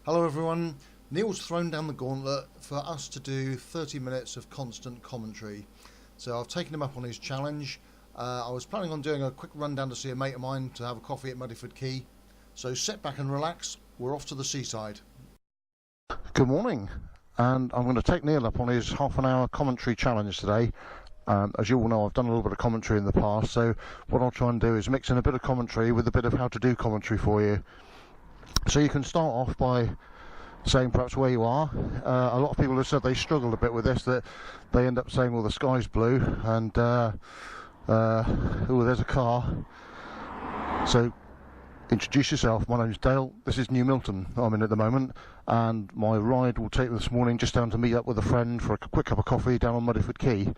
Hello everyone, Neil's thrown down the gauntlet for us to do 30 minutes of constant commentary. So I've taken him up on his challenge. I was planning on doing a quick run down to see a mate of mine to have a coffee at Muddyford Quay. So sit back and relax, we're off to the seaside. Good morning, and I'm going to take Neil up on his half an hour commentary challenge today. As you all know, I've done a little bit of commentary in the past, so what I'll try and do is mix in a bit of commentary with a bit of how to do commentary for you. So you can start off by saying perhaps where you are. A lot of people have said they struggle a bit with this, that they end up saying, well, the sky's blue, and oh, there's a car. So introduce yourself. My name's Dale. This is New Milton I'm in at the moment, and my ride will take me this morning just down to meet up with a friend for a quick cup of coffee down on Muddyford Quay.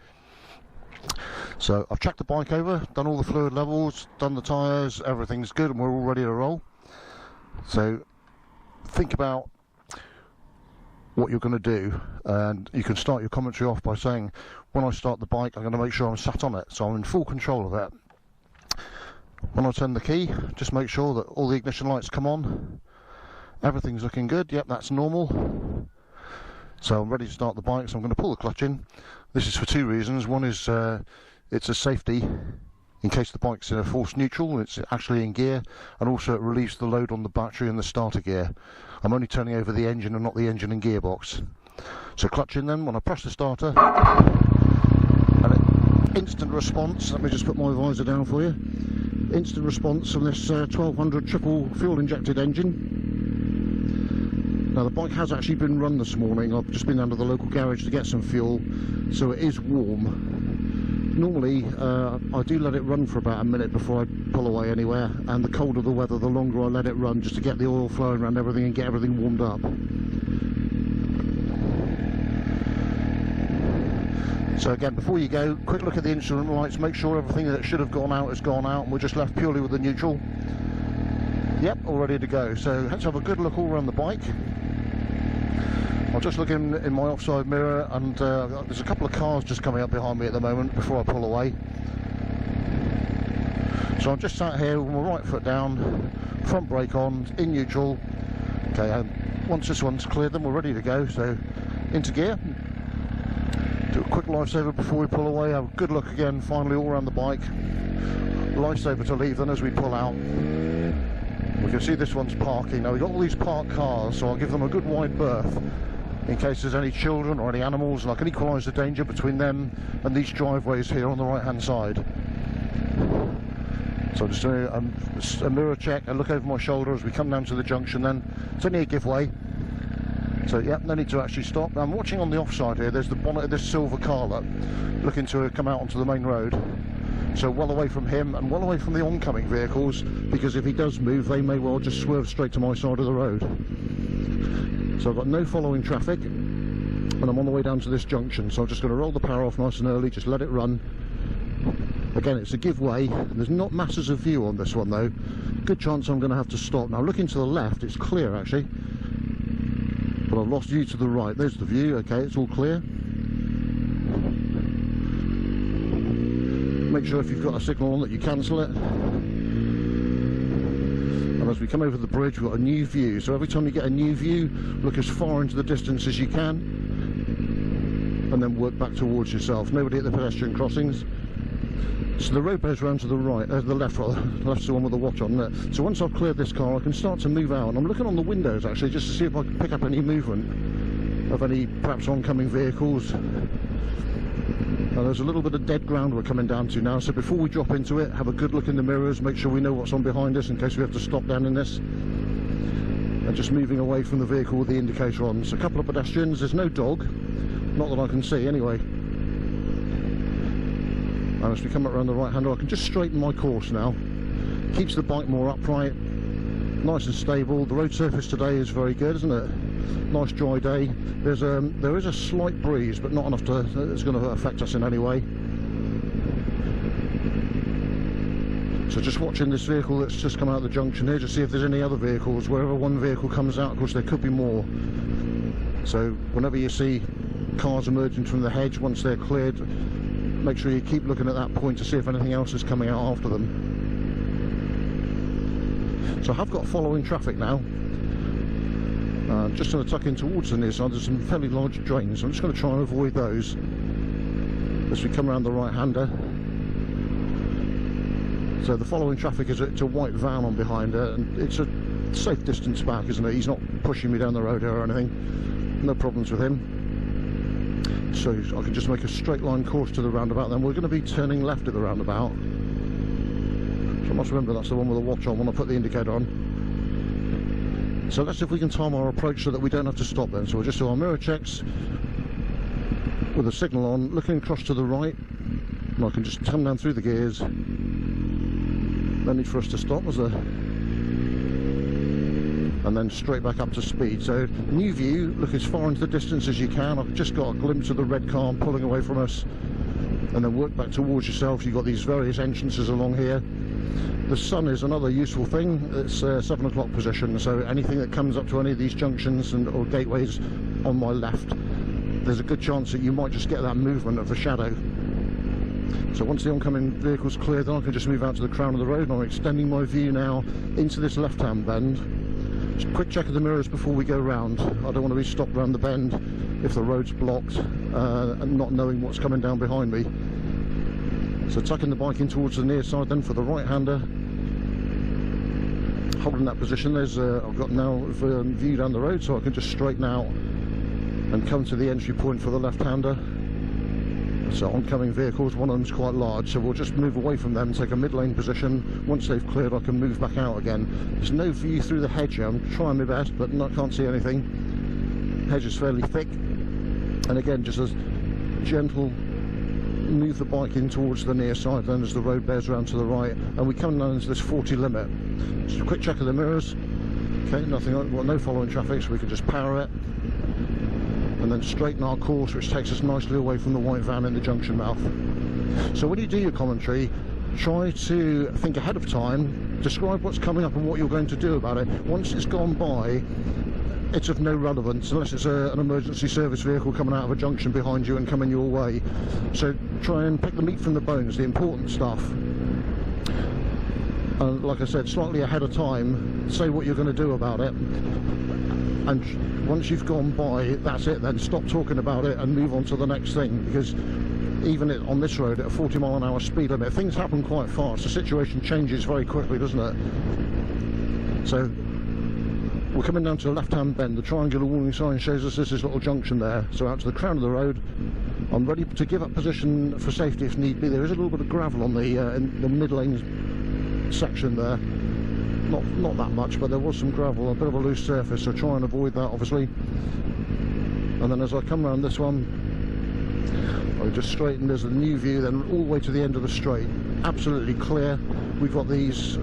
So I've checked the bike over, done all the fluid levels, done the tyres, everything's good, and we're all ready to roll. So think about what you're going to do, and you can start your commentary off by saying, when I start the bike I'm going to make sure I'm sat on it, so I'm in full control of it. When I turn the key, just make sure that all the ignition lights come on, everything's looking good. Yep, that's normal. So I'm ready to start the bike, so I'm going to pull the clutch in. This is for two reasons. One is it's a safety in case the bike's in a forced neutral, it's actually in gear, and also it relieves the load on the battery and the starter gear. I'm only turning over the engine and not the engine and gearbox. So clutch in then, when I press the starter, and instant response, let me just put my visor down for you, instant response from this 1200 triple fuel injected engine. Now the bike has actually been run this morning. I've just been down to the local garage to get some fuel, so it is warm. Normally I do let it run for about a minute before I pull away anywhere, and the colder the weather the longer I let it run, just to get the oil flowing around everything and get everything warmed up. So again, before you go, quick look at the instrument lights, make sure everything that should have gone out has gone out, and we're just left purely with the neutral. Yep, all ready to go. So let's have a good look all around the bike. I'll just look in my offside mirror, and there's a couple of cars just coming up behind me at the moment before I pull away. So I'm just sat here with my right foot down, front brake on, in neutral. Okay, and once this one's cleared, then we're ready to go. So into gear, do a quick lifesaver before we pull away, have a good look again finally all around the bike. Lifesaver to leave then as we pull out. We can see this one's parking. Now we've got all these parked cars, so I'll give them a good wide berth in case there's any children or any animals, and I can equalise the danger between them and these driveways here on the right hand side. So I'm just doing a mirror check and look over my shoulder as we come down to the junction then. It's only a giveaway, so yep, no need to actually stop. Now I'm watching on the offside here, there's the bonnet of this silver Carla looking to come out onto the main road. So well away from him and well away from the oncoming vehicles, because if he does move they may well just swerve straight to my side of the road. So I've got no following traffic and I'm on the way down to this junction, so I'm just going to roll the power off nice and early, just let it run. Again, it's a give way, there's not masses of view on this one though, good chance I'm going to have to stop. Now looking to the left, it's clear actually, but I've lost view to the right. There's the view, okay, it's all clear. Make sure if you've got a signal on that you cancel it. And as we come over the bridge, we've got a new view, so every time you get a new view, look as far into the distance as you can and then work back towards yourself. Nobody at the pedestrian crossings. So the road goes round to the right, the left rather, left's the one with the watch on there. So once I've cleared this car I can start to move out, and I'm looking on the windows actually just to see if I can pick up any movement of any perhaps oncoming vehicles. Now there's a little bit of dead ground we're coming down to now, so before we drop into it, have a good look in the mirrors, make sure we know what's on behind us in case we have to stop down in this. And just moving away from the vehicle with the indicator on. So a couple of pedestrians, there's no dog, not that I can see anyway. And as we come up around the right hand, I can just straighten my course now. Keeps the bike more upright, nice and stable. The road surface today is very good, isn't it? Nice dry day. There is a slight breeze, but not enough to it's going to affect us in any way. So just watching this vehicle that's just come out of the junction here to see if there's any other vehicles. Wherever one vehicle comes out, of course there could be more. So whenever you see cars emerging from the hedge, once they're cleared, make sure you keep looking at that point to see if anything else is coming out after them. So I have got following traffic now. Just going to tuck in towards the near side. There's some fairly large drains, so I'm just going to try and avoid those as we come around the right-hander. So the following traffic is it's a white van on behind it, and it's a safe distance back, isn't it? He's not pushing me down the road here or anything. No problems with him. So I can just make a straight line course to the roundabout. Then we're going to be turning left at the roundabout. So I must remember that's the one with the watch on when I put the indicator on. So let's see if we can time our approach so that we don't have to stop then. So we'll just do our mirror checks with the signal on, looking across to the right, and I can just come down through the gears. No need for us to stop, was there? And then straight back up to speed. So new view, look as far into the distance as you can. I've just got a glimpse of the red car pulling away from us, and then work back towards yourself. You've got these various entrances along here. The sun is another useful thing. It's 7 o'clock position, so anything that comes up to any of these junctions or gateways on my left, there's a good chance that you might just get that movement of the shadow. So once the oncoming vehicle's clear, then I can just move out to the crown of the road, and I'm extending my view now into this left-hand bend. Just a quick check of the mirrors before we go round. I don't want to be stopped around the bend if the road's blocked and not knowing what's coming down behind me. So tucking the bike in towards the near side then for the right-hander. Holding that position, there's I've got now view down the road, so I can just straighten out and come to the entry point for the left-hander. So oncoming vehicles, one of them's quite large, so we'll just move away from them, take a mid-lane position. Once they've cleared, I can move back out again. There's no view through the hedge here. I'm trying my best, but I can't see anything. Hedge is fairly thick, and again, just a gentle move the bike in towards the near side then as the road bears around to the right, and we come down into this 40 limit. Just a quick check of the mirrors. Okay, nothing, well, no following traffic, so we can just power it and then straighten our course, which takes us nicely away from the white van in the junction mouth. So when you do your commentary, try to think ahead of time, describe what's coming up and what you're going to do about it. Once it's gone by, it's of no relevance unless it's an emergency service vehicle coming out of a junction behind you and coming your way. So try and pick the meat from the bones, the important stuff. And like I said, slightly ahead of time, say what you're going to do about it. And once you've gone by, that's it then. Stop talking about it and move on to the next thing, because even on this road at a 40-mile-an-hour speed limit, things happen quite fast. The situation changes very quickly, doesn't it? So we're coming down to the left-hand bend. The triangular warning sign shows us this little junction there. So out to the crown of the road. I'm ready to give up position for safety if need be. There is a little bit of gravel on the in the mid-lane section there. Not that much, but there was some gravel, a bit of a loose surface, so try and avoid that obviously. And then as I come around this one, I just straighten. There's a new view then all the way to the end of the straight, absolutely clear. We've got these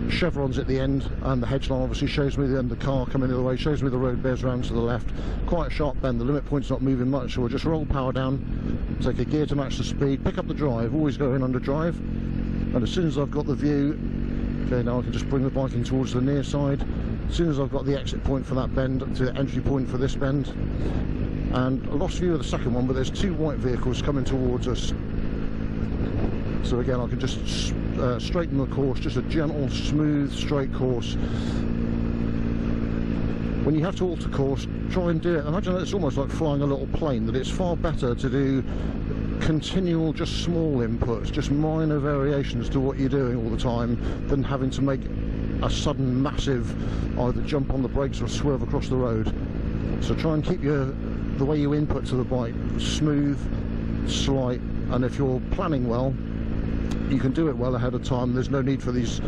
chevrons at the end, and the hedge line obviously shows me the end of the car coming the other way, shows me the road bears around to the left. Quite a sharp bend, the limit point's not moving much, so we'll just roll power down, take a gear to match the speed, pick up the drive, always go in under drive, and as soon as I've got the view, okay, now I can just bring the bike in towards the near side. As soon as I've got the exit point for that bend to the entry point for this bend, and I lost view of the second one, but there's two white vehicles coming towards us. So again, I can just straighten the course, just a gentle, smooth, straight course. When you have to alter course, try and do it. Imagine that it's almost like flying a little plane, that it's far better to do continual, just small inputs, just minor variations to what you're doing all the time, than having to make a sudden massive either jump on the brakes or swerve across the road. So try and keep the way you input to the bike smooth, slight, and if you're planning well, you can do it well ahead of time. There's no need for these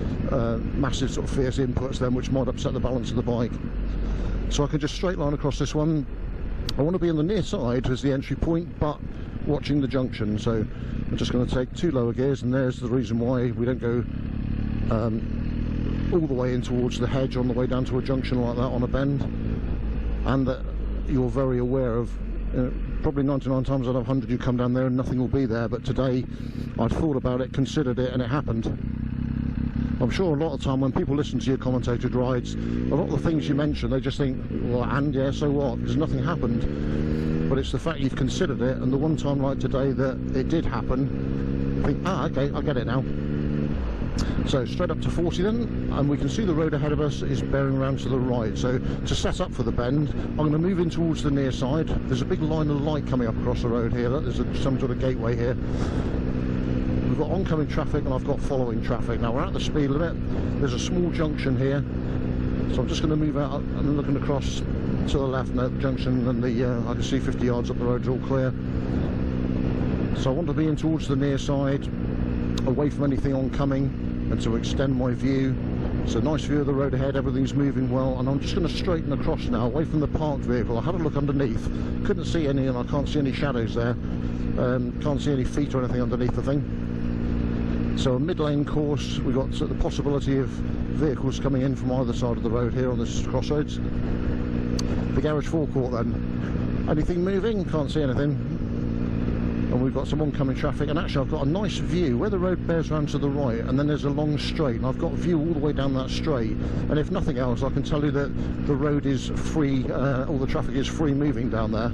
massive sort of fierce inputs then, which might upset the balance of the bike. So I can just straight line across this one. I want to be on the near side as the entry point, but watching the junction. So I'm just going to take 2 lower gears, and there's the reason why we don't go all the way in towards the hedge on the way down to a junction like that on a bend, and that you're very aware of. Probably 99 times out of 100 you come down there and nothing will be there, but today I'd thought about it, considered it, and it happened. I'm sure a lot of time when people listen to your commentated rides, a lot of the things you mention, they just think, well, and yeah, so what? Because nothing happened. But it's the fact you've considered it, and the one time like today that it did happen, I think, okay, I get it now. So straight up to 40 then, and we can see the road ahead of us is bearing around to the right. So to set up for the bend, I'm going to move in towards the near side. There's a big line of light coming up across the road here. There's some sort of gateway here. We've got oncoming traffic and I've got following traffic. Now we're at the speed limit. There's a small junction here, so I'm just going to move out and looking across to the left now, the junction, and I can see 50 yards up the road is all clear. So I want to be in towards the near side, away from anything oncoming, and to extend my view. So nice view of the road ahead, everything's moving well, and I'm just going to straighten across now, away from the parked vehicle. I had a look underneath, couldn't see any, and I can't see any shadows there. Can't see any feet or anything underneath the thing. So a mid-lane course, we've got the possibility of vehicles coming in from either side of the road here on this crossroads. The garage forecourt then. Anything moving? Can't see anything. And we've got some oncoming traffic, and actually I've got a nice view where the road bears around to the right, and then there's a long straight, and I've got a view all the way down that straight. And if nothing else, I can tell you that the road is free, all the traffic is free moving down there.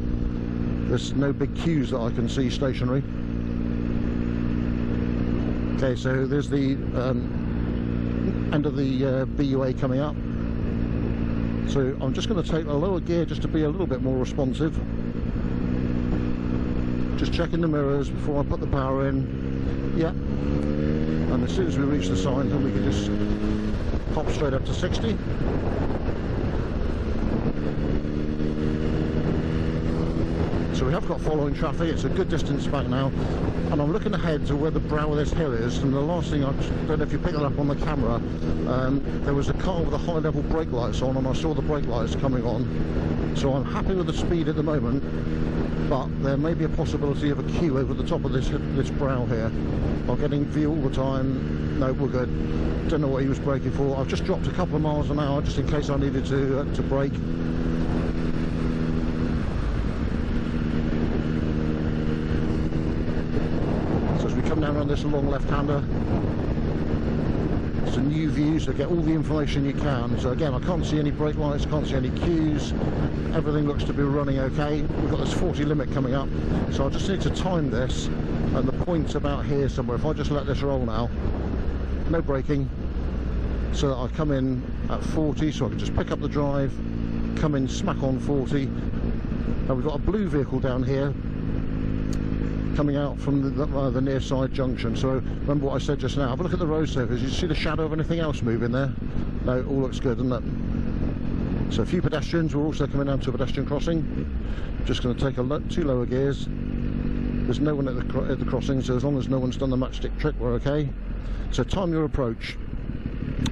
There's no big queues that I can see stationary. Okay, so there's the end of the BUA coming up. So I'm just going to take a lower gear just to be a little bit more responsive. Just checking the mirrors before I put the power in. Yeah. And as soon as we reach the sign, then we can just pop straight up to 60. So we have got following traffic. It's a good distance back now, and I'm looking ahead to where the brow of this hill is. And the last thing, I don't know if you picked it up on the camera, there was a car with a high level brake lights on, and I saw the brake lights coming on. So I'm happy with the speed at the moment, but there may be a possibility of a queue over the top of this brow here. I'm getting view all the time. No, we're good. Don't know what he was braking for. I've just dropped a couple of miles an hour just in case I needed to brake. So as we come down around this long left-hander, it's a new view, so get all the information you can. So again, I can't see any brake lights, can't see any queues. Everything looks to be running okay. We've got this 40 limit coming up, so I just need to time this, and the point's about here somewhere. If I just let this roll now, no braking, so that I come in at 40, so I can just pick up the drive, come in smack on 40. And we've got a blue vehicle down here coming out from the near side junction. So remember what I said just now, have a look at the road surface. You see the shadow of anything else moving there? No, it all looks good, doesn't it? So a few pedestrians. We're also coming down to a pedestrian crossing. Just going to take two lower gears. There's no one at the crossing, so as long as no one's done the matchstick trick, we're okay. So time your approach.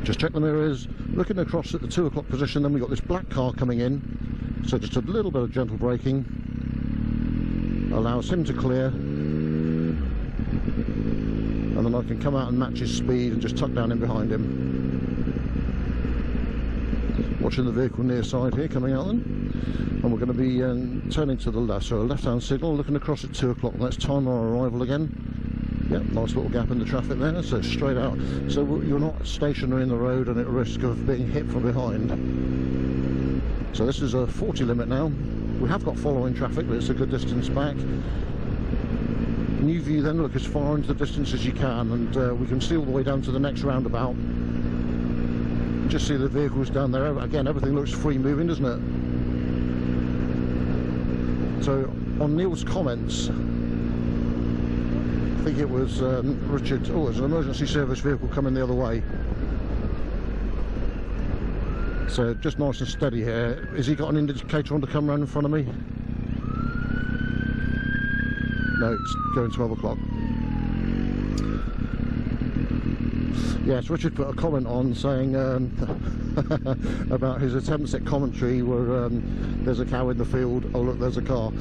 Just check the mirrors, looking across at the 2 o'clock position. Then we've got this black car coming in, so just a little bit of gentle braking allows him to clear, and then I can come out and match his speed and just tuck down in behind him. Watching the vehicle near side here coming out then, and we're going to be turning to the left, so a left hand signal, looking across at 2 o'clock. Let's time our arrival again. Yeah, nice little gap in the traffic there, so straight out, so you're not stationary in the road and at risk of being hit from behind. So this is a 40 limit now. We have got following traffic, but it's a good distance back. New view then, look as far into the distance as you can, and we can see all the way down to the next roundabout. Just see the vehicles down there. Again, everything looks free moving, doesn't it? So on Neil's comments, I think it was Richard, oh, there's an emergency service vehicle coming the other way. So just nice and steady here. Has he got an indicator on to come around in front of me? No, it's going 12 o'clock. Yes, Richard put a comment on saying about his attempts at commentary where there's a cow in the field, oh look, there's a car.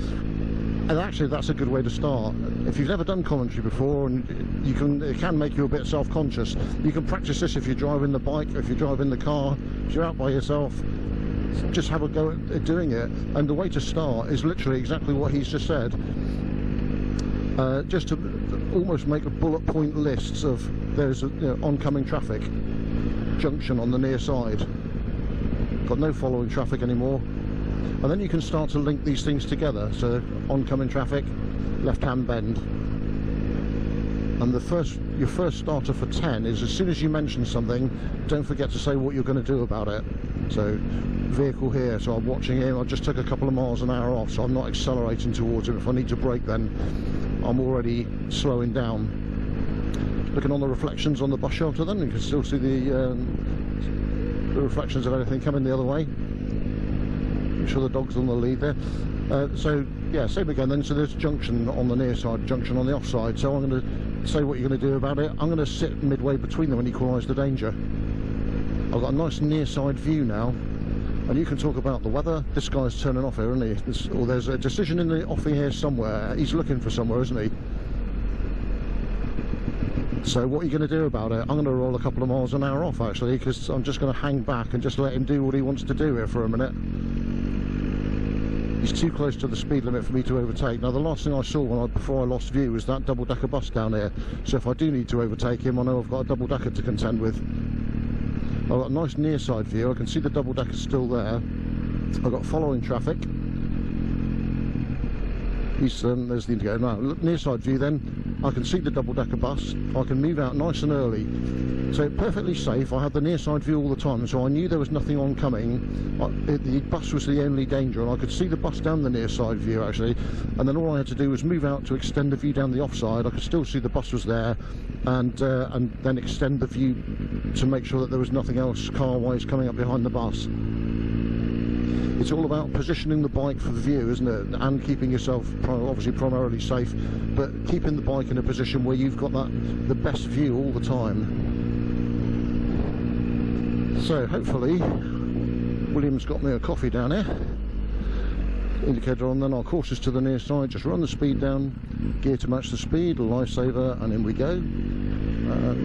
And actually that's a good way to start. If you've never done commentary before, and it can make you a bit self-conscious, you can practice this if you're driving the bike, if you're driving the car, if you're out by yourself, just have a go at doing it. And the way to start is literally exactly what he's just said. Just to almost make a bullet point lists of there's oncoming traffic, junction on the near side, got no following traffic anymore. And then you can start to link these things together. So oncoming traffic, left hand bend, and the first your first starter for 10 is as soon as you mention something, don't forget to say what you're going to do about it. So vehicle here, so I'm watching him, I just took a couple of miles an hour off, so I'm not accelerating towards him. If I need to brake, then I'm already slowing down. Looking on the reflections on the bus shelter, then you can still see the reflections of anything coming the other way. I'm sure the dog's on the lead there. So yeah, same again then. So there's a junction on the near side, junction on the off side. So I'm going to say what you're going to do about it. I'm going to sit midway between them and equalise the danger. I've got a nice near side view now, and you can talk about the weather. This guy's turning off here, isn't he? Or there's a decision in the offing here somewhere. He's looking for somewhere, isn't he? So what are you going to do about it? I'm going to roll a couple of miles an hour off, actually, because I'm just going to hang back and just let him do what he wants to do here for a minute. He's too close to the speed limit for me to overtake. Now, the last thing I saw before I lost view was that double-decker bus down here. So if I do need to overtake him, I know I've got a double-decker to contend with. I've got a nice near-side view. I can see the double-decker still there. I've got following traffic. There's the indicator. Now, near-side view then. I can see the double-decker bus. I can move out nice and early. So perfectly safe. I had the near-side view all the time, so I knew there was nothing oncoming. The bus was the only danger, and I could see the bus down the near-side view, actually. And then all I had to do was move out to extend the view down the offside. I could still see the bus was there, and then extend the view to make sure that there was nothing else car-wise coming up behind the bus. It's all about positioning the bike for the view, isn't it? And keeping yourself obviously primarily safe, but keeping the bike in a position where you've got the best view all the time. So hopefully William's got me a coffee down here. Indicator on, then our course is to the near side. Just run the speed down, gear to match the speed, lifesaver, and in we go.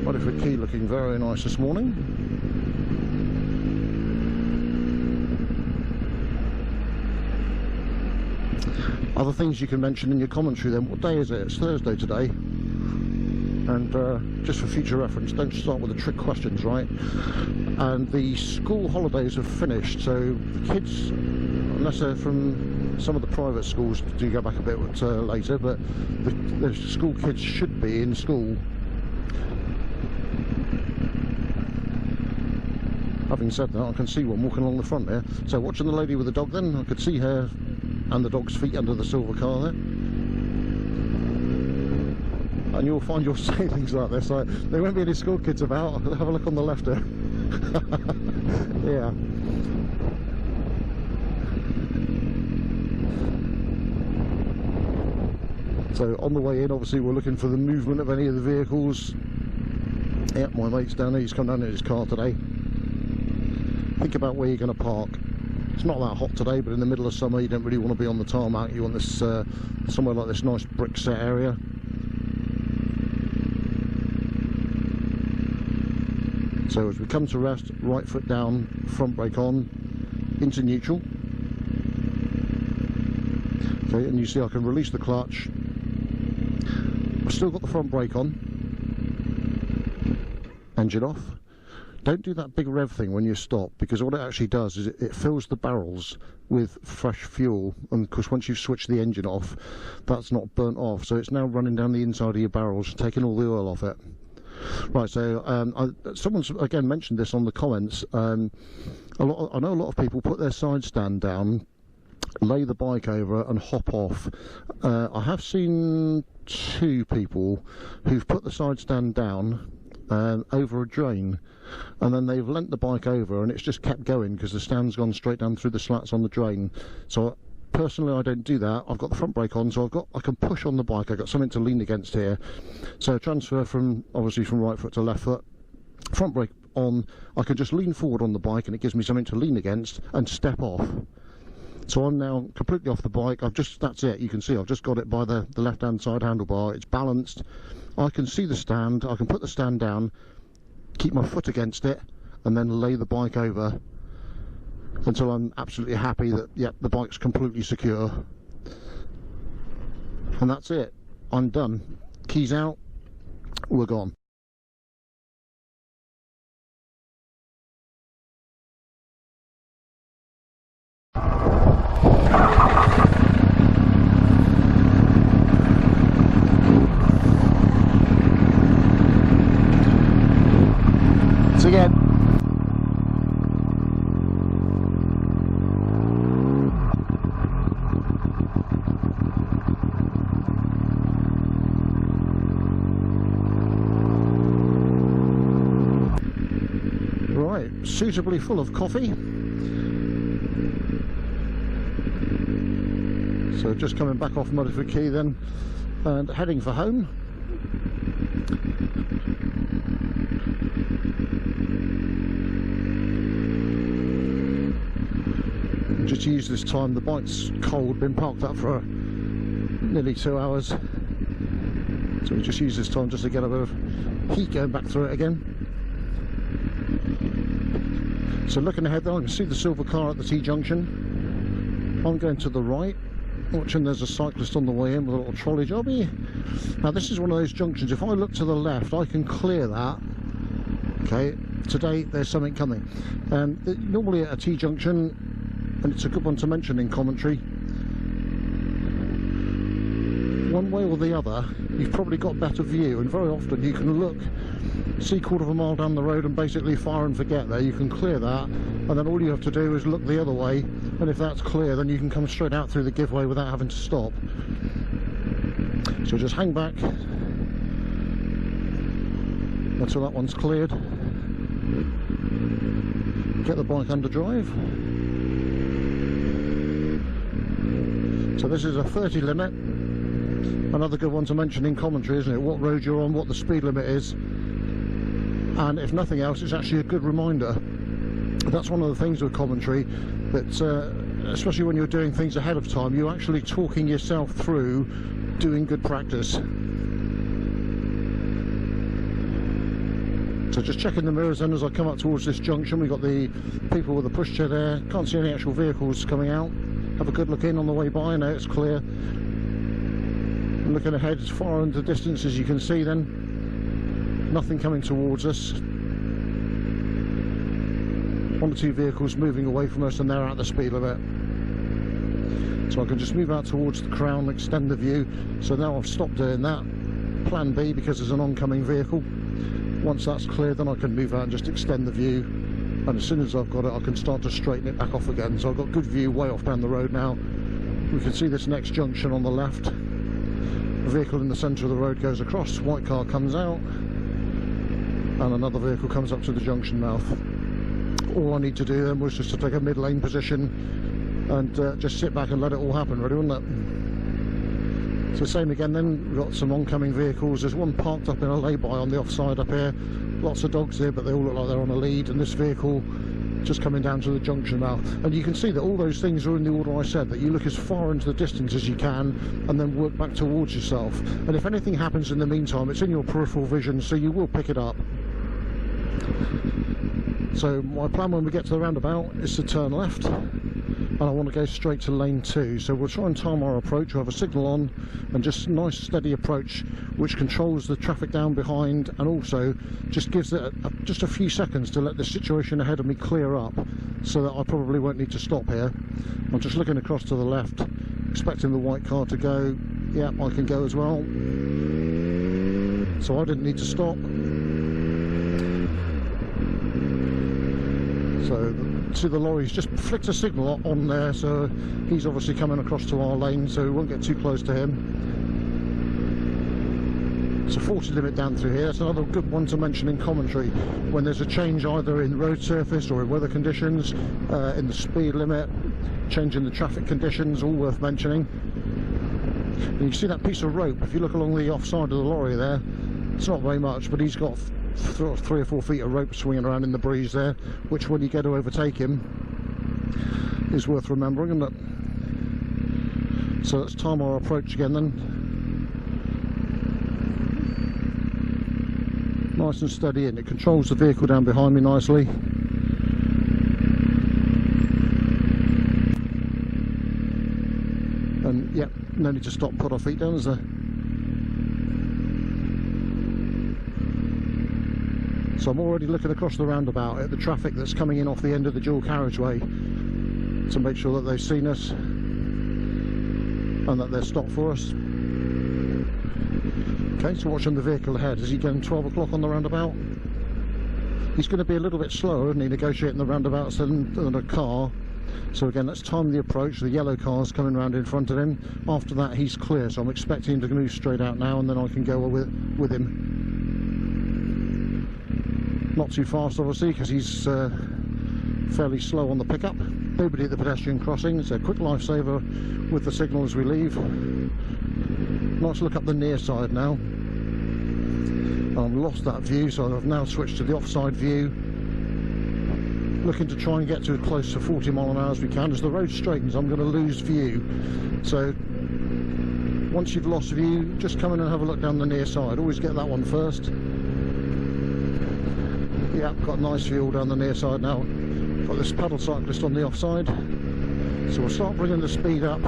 Modified key looking very nice this morning. Other things you can mention in your commentary then. What day is it? It's Thursday today. And just for future reference, don't start with the trick questions, right? And the school holidays have finished, so the kids, unless they're from some of the private schools, do go back a bit later, but the school kids should be in school. Having said that, I can see one walking along the front there. So watching the lady with the dog then, I could see her and the dog's feet under the silver car there. And you'll find you'll say things like this, like, there won't be any school kids about, have a look on the left there. Yeah. So on the way in, obviously we're looking for the movement of any of the vehicles. Yep, my mate's down there, he's come down in his car today. Think about where you're going to park. It's not that hot today, but in the middle of summer you don't really want to be on the tarmac. You want this somewhere like this nice brick set area. So as we come to rest, right foot down, front brake on, into neutral. Okay, and you see I can release the clutch. I've still got the front brake on. Engine off. Don't do that big rev thing when you stop, because what it actually does is it fills the barrels with fresh fuel, and of course once you've switched the engine off, that's not burnt off, so it's now running down the inside of your barrels, taking all the oil off it. Right, so someone's again mentioned this on the comments. I know a lot of people put their side stand down, lay the bike over and hop off. I have seen two people who've put the side stand down over a drain, and then they've leant the bike over and it's just kept going because the stand's gone straight down through the slats on the drain. So personally I don't do that. I've got the front brake on, so I can push on the bike. I've got something to lean against here, so transfer from obviously from right foot to left foot, front brake on, I can just lean forward on the bike and it gives me something to lean against and step off. So I'm now completely off the bike. That's it, you can see I've just got it by the left hand side handlebar. It's balanced, I can see the stand, I can put the stand down, keep my foot against it, and then lay the bike over until I'm absolutely happy that, yep, the bike's completely secure. And that's it, I'm done. Keys out, we're gone. Thanks again. Right, suitably full of coffee. So just coming back off Muddyford Quay then, and heading for home. Just use this time, the bike's cold, been parked up for nearly 2 hours, so we just use this time just to get a bit of heat going back through it again. So looking ahead there, I can see the silver car at the T-junction. I'm going to the right, watching there's a cyclist on the way in with a little trolley jobby. Now this is one of those junctions, if I look to the left I can clear that. Okay, today there's something coming. Normally at a T-junction, and it's a good one to mention in commentary, one way or the other you've probably got better view, and very often you can look, see quarter of a mile down the road and basically fire and forget there. You can clear that, and then all you have to do is look the other way, and if that's clear then you can come straight out through the giveaway without having to stop. So just hang back until that one's cleared, get the bike under drive. So this is a 30 limit, another good one to mention in commentary, isn't it? What road you're on, what the speed limit is, and if nothing else it's actually a good reminder. That's one of the things with commentary, that especially when you're doing things ahead of time, you're actually talking yourself through doing good practice. So just checking the mirrors then as I come up towards this junction. We've got the people with the pushchair there, can't see any actual vehicles coming out. Have a good look in on the way by, now it's clear. Looking ahead as far into the distance as you can see then, nothing coming towards us. 1 or 2 vehicles moving away from us and they're at the speed limit. So I can just move out towards the crown, extend the view. So now I've stopped doing that. Plan B, because there's an oncoming vehicle. Once that's cleared then I can move out and just extend the view. And as soon as I've got it I can start to straighten it back off again. So I've got good view way off down the road now. We can see this next junction on the left. A vehicle in the centre of the road goes across, white car comes out, and another vehicle comes up to the junction mouth. All I need to do then was just to take a mid-lane position and just sit back and let it all happen, really, wouldn't it? So same again then, we've got some oncoming vehicles. There's one parked up in a lay-by on the offside up here. Lots of dogs here, but they all look like they're on a lead, and this vehicle just coming down to the junction now. And you can see that all those things are in the order I said, that you look as far into the distance as you can and then work back towards yourself. And if anything happens in the meantime, it's in your peripheral vision, so you will pick it up. So my plan when we get to the roundabout is to turn left, and I want to go straight to lane 2. So we'll try and time our approach. We'll have a signal on and just a nice steady approach which controls the traffic down behind, and also just gives it just a few seconds to let the situation ahead of me clear up, so that I probably won't need to stop here. I'm just looking across to the left, expecting the white car to go. Yeah, I can go as well, so I didn't need to stop. So see the lorry's just flicked a signal on there, so he's obviously coming across to our lane, so we won't get too close to him. It's a 40 limit down through here. That's another good one to mention in commentary, when there's a change either in road surface or in weather conditions, in the speed limit, change in the traffic conditions, all worth mentioning. And you see that piece of rope, if you look along the offside of the lorry there, it's not very much, but he's got 3 or 4 feet of rope swinging around in the breeze there, which when you go to overtake him is worth remembering, isn't it? So let's time our approach again then. Nice and steady, and it controls the vehicle down behind me nicely. And yeah, no need to stop and put our feet down, is there? So I'm already looking across the roundabout at the traffic that's coming in off the end of the dual carriageway to make sure that they've seen us and that they're stopped for us. Okay, so watching the vehicle ahead. Is he getting 12 o'clock on the roundabout? He's going to be a little bit slower, isn't he, negotiating the roundabouts than a car. So again, let's time the approach. The yellow car's coming round in front of him. After that, he's clear, so I'm expecting him to move straight out now, and then I can go with him. Not too fast, obviously, because he's fairly slow on the pickup. Nobody at the pedestrian crossing. It's a quick lifesaver with the signal as we leave. Let's look up the near side now. I've lost that view, so I've now switched to the offside view. Looking to try and get to as close to 40 mile an hour as we can. As the road straightens, I'm going to lose view. So once you've lost view, just come in and have a look down the near side. Always get that one first. Yeah, got a nice view all down the near side now. Got this pedal cyclist on the offside. So we'll start bringing the speed up.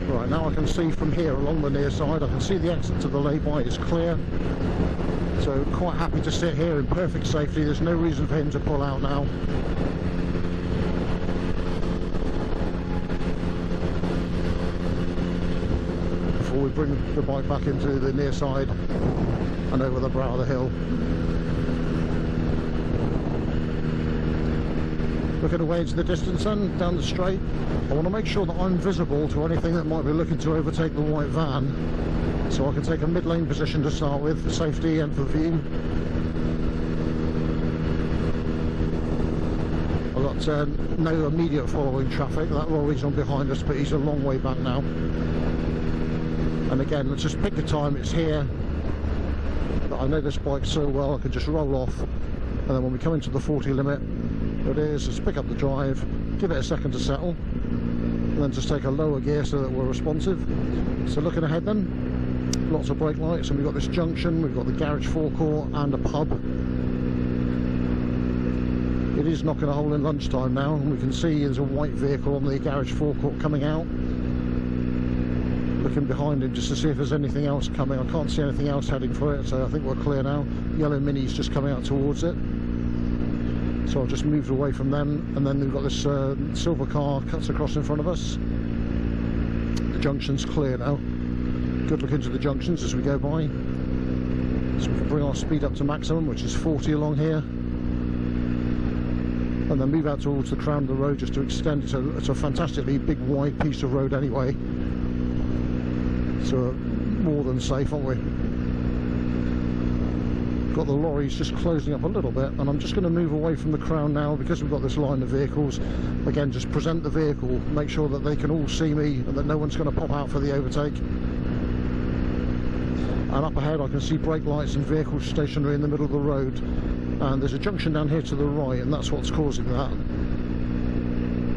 Right, now I can see from here along the near side, I can see the exit to the lay-by is clear. So quite happy to sit here in perfect safety. There's no reason for him to pull out now. Before we bring the bike back into the near side and over the brow of the hill. Looking away into the distance then, down the straight. I want to make sure that I'm visible to anything that might be looking to overtake the white van. So I can take a mid-lane position to start with, for safety and for view. I've got no immediate following traffic. That lorry's on behind us, but he's a long way back now. And again, let's just pick the time. It's here. But I know this bike so well, I can just roll off. And then when we come into the 40 limit, there it is. Let's pick up the drive, give it a second to settle, and then just take a lower gear so that we're responsive. So looking ahead then, lots of brake lights, and we've got this junction, we've got the garage forecourt and a pub. It is knocking a hole in lunchtime now, and we can see there's a white vehicle on the garage forecourt coming out. Looking behind him just to see if there's anything else coming. I can't see anything else heading for it, so I think we're clear now. Yellow Mini's just coming out towards it. So I've just moved away from them, and then we've got this silver car cuts across in front of us. The junction's clear now. Good look into the junctions as we go by. So we can bring our speed up to maximum, which is 40 along here. And then move out towards the crown of the road just to extend it. It's a fantastically big wide piece of road anyway. So more than safe, aren't we? Got the lorries just closing up a little bit, and I'm just going to move away from the crown now because we've got this line of vehicles. Again, just present the vehicle, make sure that they can all see me and that no one's going to pop out for the overtake. And up ahead I can see brake lights and vehicles stationary in the middle of the road, and there's a junction down here to the right, and that's what's causing that.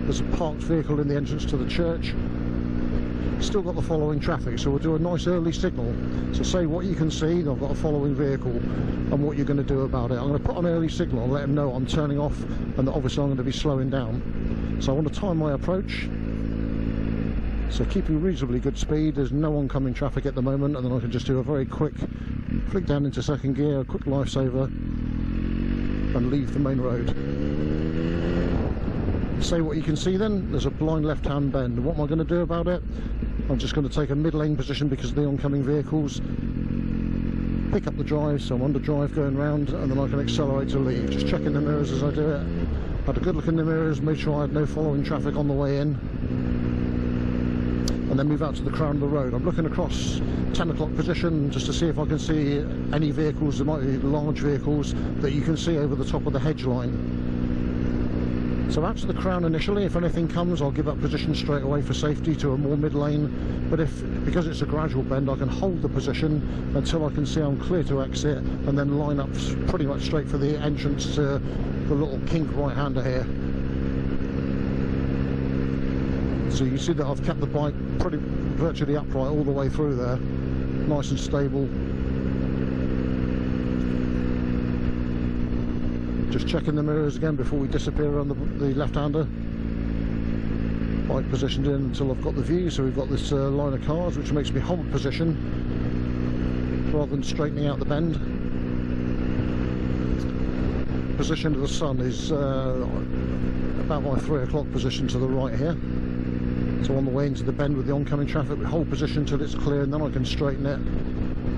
There's a parked vehicle in the entrance to the church. Still got the following traffic, so we'll do a nice early signal. So say what you can see, I've got a following vehicle, and what you're going to do about it. I'm going to put on early signal and let them know I'm turning off, and that obviously I'm going to be slowing down. So I want to time my approach. So keeping reasonably good speed, there's no oncoming traffic at the moment, and then I can just do a very quick flick down into second gear, a quick lifesaver, and leave the main road. Say what you can see then, there's a blind left-hand bend. What am I going to do about it? I'm just going to take a mid-lane position because of the oncoming vehicles. Pick up the drive, so I'm under drive going round, and then I can accelerate to leave. Just checking the mirrors as I do it. Had a good look in the mirrors, made sure I had no following traffic on the way in. And then move out to the crown of the road. I'm looking across 10 o'clock position just to see if I can see any vehicles. There might be large vehicles that you can see over the top of the hedge line. So out to the crown initially. If anything comes, I'll give up position straight away for safety to a more mid lane. But because it's a gradual bend, I can hold the position until I can see I'm clear to exit, and then line up pretty much straight for the entrance to the little kink right-hander here. So you see that I've kept the bike virtually upright all the way through there, nice and stable. Just checking the mirrors again before we disappear on the left-hander. Bike positioned in until I've got the view, so we've got this line of cars which makes me hold position rather than straightening out the bend. Position of the sun is about my 3 o'clock position to the right here. So on the way into the bend with the oncoming traffic, we hold position till it's clear, and then I can straighten it.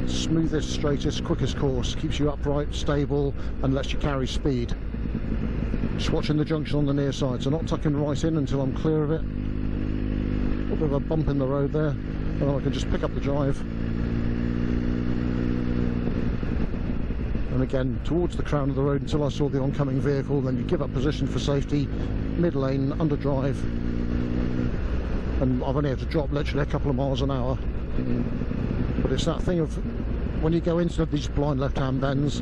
Smoothest, straightest, quickest course, keeps you upright, stable, and lets you carry speed. Just watching the junction on the near side, so not tucking right in until I'm clear of it. A little bit of a bump in the road there, and then I can just pick up the drive. And again, towards the crown of the road until I saw the oncoming vehicle, then you give up position for safety, mid-lane, under drive. And I've only had to drop literally a couple of miles an hour. But it's that thing of, when you go into these blind left-hand bends,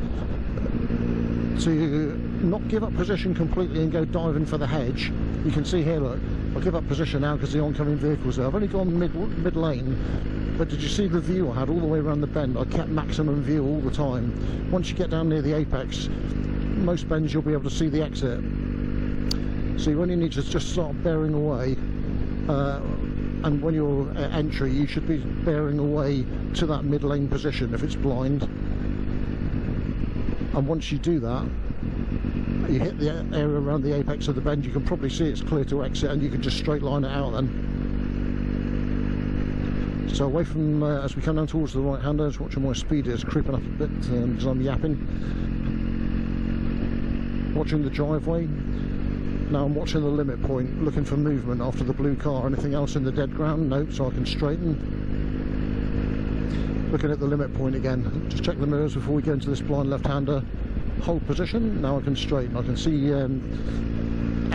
to not give up position completely and go diving for the hedge. You can see here, look, I give up position now because the oncoming vehicle's there. I've only gone mid-lane, but did you see the view I had all the way around the bend? I kept maximum view all the time. Once you get down near the apex, most bends you'll be able to see the exit. So you only need to just start bearing away. And when you're at entry, you should be bearing away to that mid-lane position if it's blind. And once you do that, you hit the area around the apex of the bend, you can probably see it's clear to exit, and you can just straight line it out then. So away from, as we come down towards the right-hander, just watching my speed is creeping up a bit because I'm yapping. Watching the driveway. Now I'm watching the limit point, looking for movement after the blue car. Anything else in the dead ground? Nope, so I can straighten. Looking at the limit point again. Just check the mirrors before we go into this blind left-hander. Hold position. Now I can straighten. I can see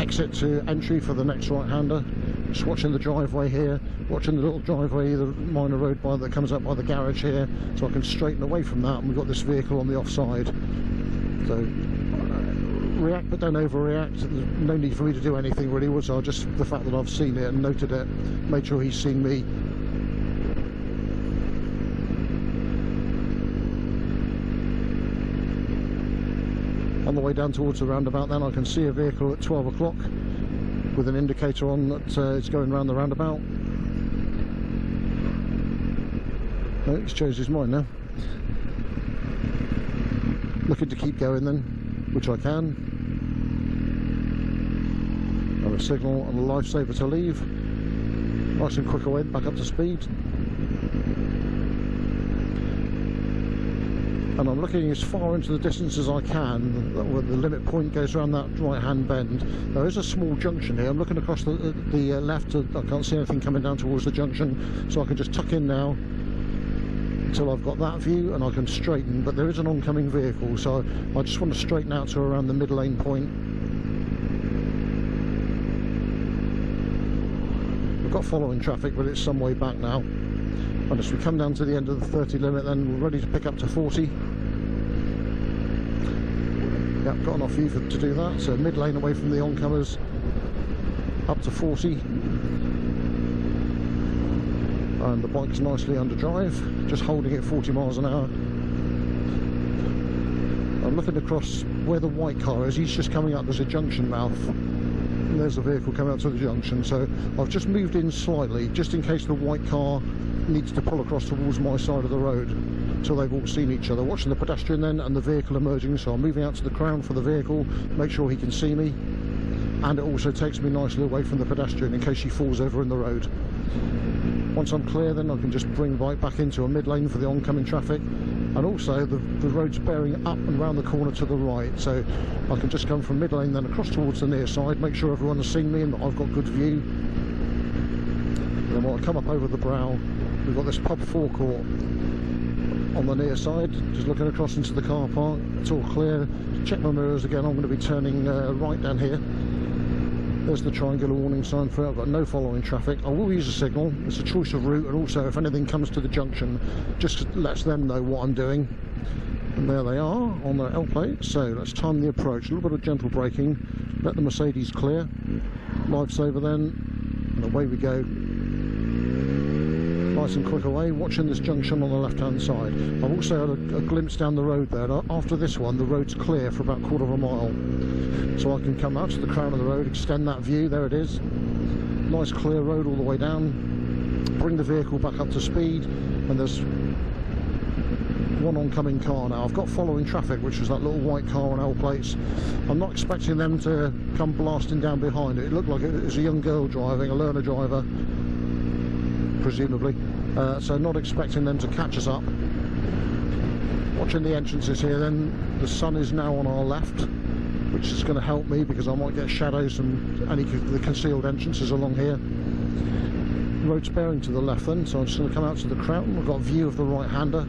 exit to entry for the next right-hander. Just watching the driveway here. Watching the little driveway, the minor road by that comes up by the garage here. So I can straighten away from that, and we've got this vehicle on the offside. So react but don't overreact. There's no need for me to do anything really, was there? Just the fact that I've seen it and noted it, made sure he's seen me. On the way down towards the roundabout then, I can see a vehicle at 12 o'clock with an indicator on that it's going round the roundabout. No, he's changed his mind now. Looking to keep going then, which I can. A signal and a lifesaver to leave. Nice and quick away, back up to speed. And I'm looking as far into the distance as I can, where the limit point goes around that right-hand bend. There is a small junction here. I'm looking across the left. I can't see anything coming down towards the junction, so I can just tuck in now until I've got that view, and I can straighten. But there is an oncoming vehicle, so I just want to straighten out to around the mid-lane point. Got following traffic, but it's some way back now. And as we come down to the end of the 30 limit, then we're ready to pick up to 40. Yep, got enough view to do that. So mid lane away from the oncomers, up to 40. And the bike's nicely under drive, just holding it 40 miles an hour. I'm looking across where the white car is. He's just coming up. There's a junction mouth. And there's a vehicle coming out to the junction, so I've just moved in slightly just in case the white car needs to pull across towards my side of the road until they've all seen each other. Watching the pedestrian then and the vehicle emerging, so I'm moving out to the crown for the vehicle, make sure he can see me, and it also takes me nicely away from the pedestrian in case she falls over in the road. Once I'm clear then I can just bring right back into a mid lane for the oncoming traffic. And also the road's bearing up and round the corner to the right, so I can just come from mid lane then across towards the near side, make sure everyone has seen me and that I've got good view. And then when I come up over the brow, we've got this pub forecourt on the near side, just looking across into the car park. It's all clear. Check my mirrors again. I'm going to be turning right down here. There's the triangular warning sign for it. I've got no following traffic. I will use a signal. It's a choice of route, and also if anything comes to the junction, just lets them know what I'm doing. And there they are on their L plate. So let's time the approach. A little bit of gentle braking. Let the Mercedes clear. Lifesaver then, and away we go. Nice and quick away, watching this junction on the left-hand side. I've also had a glimpse down the road there. After this one, the road's clear for about a quarter of a mile. So I can come out to the crown of the road, extend that view, there it is. Nice clear road all the way down. Bring the vehicle back up to speed, and there's one oncoming car now. I've got following traffic, which is that little white car on L plates. I'm not expecting them to come blasting down behind it. It looked like it was a young girl driving, a learner driver, presumably. So not expecting them to catch us up. Watching the entrances here then, the sun is now on our left, which is going to help me because I might get shadows from any of the concealed entrances along here. The road's bearing to the left then, so I'm just going to come out to the Crown. I've got a view of the right-hander.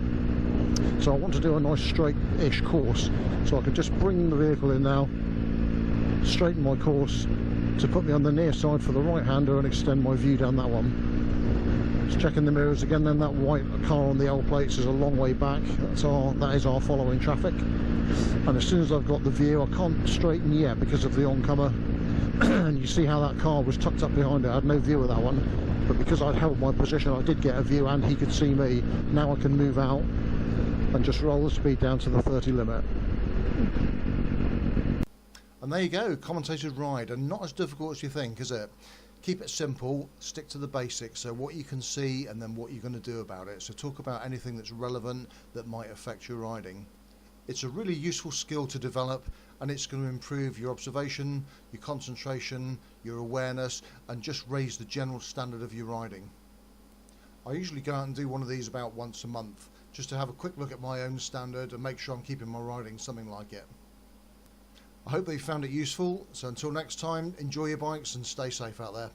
So I want to do a nice straight-ish course, so I can just bring the vehicle in now, straighten my course to put me on the near side for the right-hander and extend my view down that one. Just checking the mirrors again then, that white car on the L plates is a long way back. That is our following traffic. And as soon as I've got the view, I can't straighten yet because of the oncomer. And you see how that car was tucked up behind it. I had no view of that one, but because I'd held my position I did get a view and he could see me. Now I can move out and just roll the speed down to the 30 limit. And there you go, commentated ride, and not as difficult as you think, is it? Keep it simple, stick to the basics, so what you can see and then what you're going to do about it. So talk about anything that's relevant that might affect your riding. It's a really useful skill to develop, and it's going to improve your observation, your concentration, your awareness, and just raise the general standard of your riding. I usually go out and do one of these about once a month, just to have a quick look at my own standard and make sure I'm keeping my riding something like it. I hope that you found it useful, so until next time, enjoy your bikes and stay safe out there.